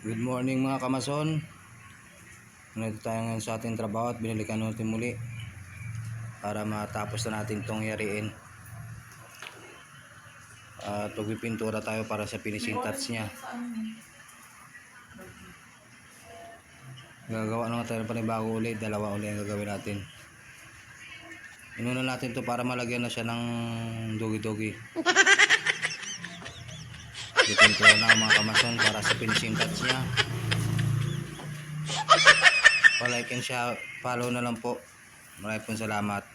Good morning mga kamason. Nandito tayo ngayon sa ating trabaho at binalikan natin muli para matapos na natin itong yariin. At pagpipintura tayo para sa finishing touch niya. Gagawa naman tayo ng panibago ulit. Dalawa ulit ang gagawin natin. Inuna natin to para malagyan na siya ng dugi-dugi. Pipintura na mga kamason para sa finishing touch niya. Pa-like and share, follow na lang po. Maraming salamat.